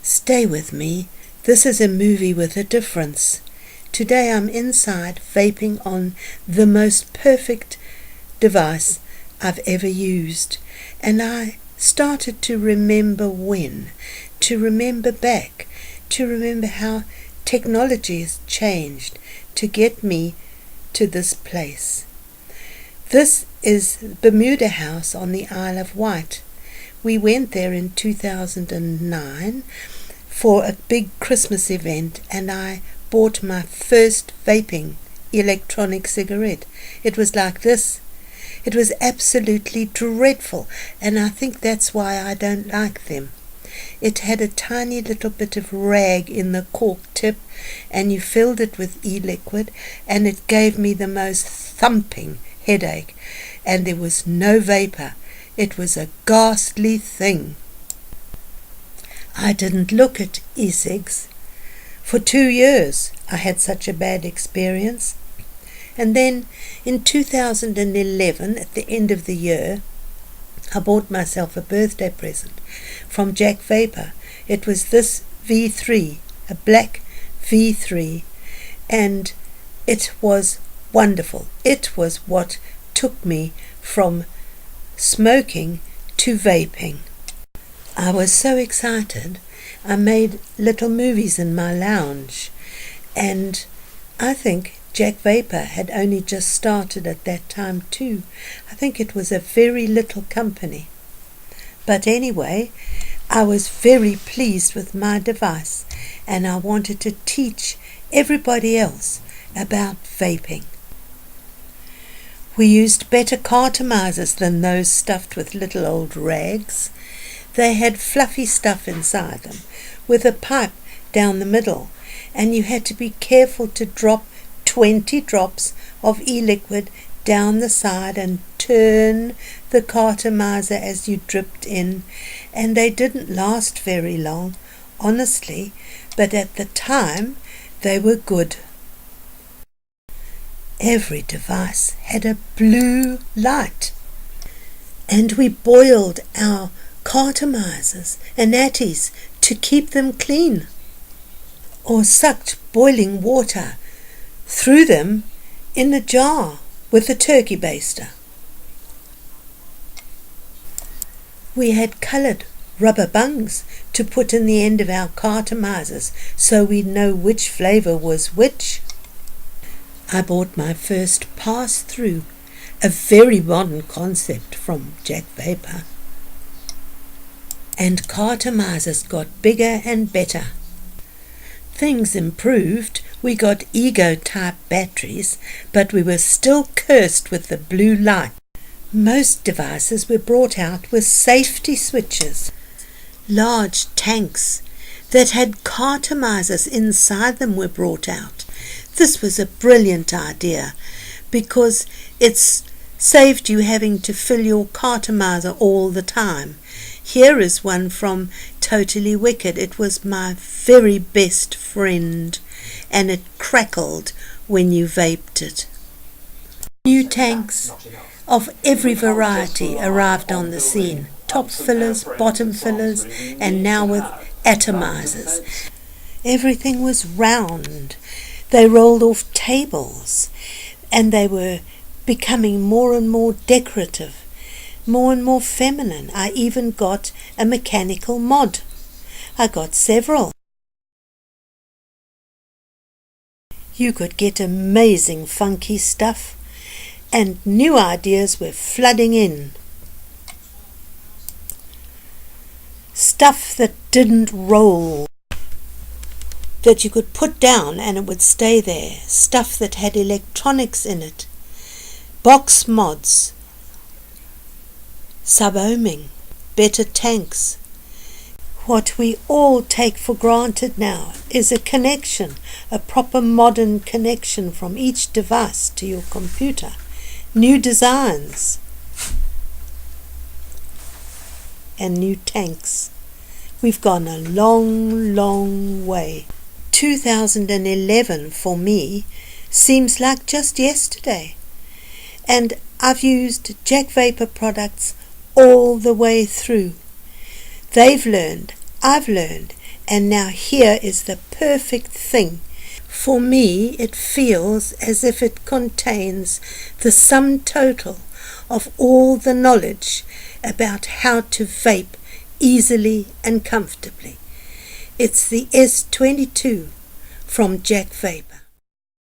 Stay with me. This is a movie with a difference. Today I'm inside vaping on the most perfect device I've ever used, and I started to remember to remember back, to remember how technology has changed to get me to this place. This is Bermuda House on the Isle of Wight. We went there in 2009 for a big Christmas event, and I bought my first vaping electronic cigarette. It was like this. It was absolutely dreadful, and I think that's why I don't like them. It had a tiny little bit of rag in the cork tip, and you filled it with e-liquid, and it gave me the most thumping headache, and there was no vapor. It was a ghastly thing. I didn't look at e-cigs. For 2 years I had such a bad experience. And then in 2011, at the end of the year, I bought myself a birthday present from JacVapour. It was this V3, a black V3, and it was wonderful. It was what took me from smoking to vaping. I was so excited. I made little movies in my lounge, and I think JacVapour had only just started at that time too. I think it was a very little company. But anyway, I was very pleased with my device, and I wanted to teach everybody else about vaping. We used better cartomizers than those stuffed with little old rags. They had fluffy stuff inside them, with a pipe down the middle, and you had to be careful to drop 20 drops of e-liquid down the side and turn the cartomizer as you dripped in, and they didn't last very long, honestly, but at the time they were good. Every device had a blue light, and we boiled our cartomizers and atties to keep them clean, or sucked boiling water through them in a jar with a turkey baster. We had coloured rubber bungs to put in the end of our cartomizers so we'd know which flavour was which. I bought my first pass-through, a very modern concept from JacVapour. And cartomizers got bigger and better. Things improved. We got ego-type batteries, but we were still cursed with the blue light. Most devices were brought out with safety switches, large tanks that had cartomizers inside them were brought out. This was a brilliant idea because it's saved you having to fill your cartomizer all the time. Here is one from Totally Wicked. It was my very best friend, and it crackled when you vaped it. New tanks of every variety arrived on the scene. Top fillers, bottom fillers, and now with atomizers. Everything was round. They rolled off tables, and they were becoming more and more decorative, more and more feminine. I even got a mechanical mod. I got several. You could get amazing funky stuff, and new ideas were flooding in. Stuff that didn't roll, that you could put down and it would stay there. Stuff that had electronics in it. Box mods, sub-ohming, better tanks. What we all take for granted now is a connection, a proper modern connection from each device to your computer. New designs and new tanks. We've gone a long, long way. 2011 for me seems like just yesterday, and I've used JacVapour products all the way through. They've learned, I've learned, And now here is the perfect thing. For me, it feels as if it contains the sum total of all the knowledge about how to vape easily and comfortably. It's the S22 from JacVapour.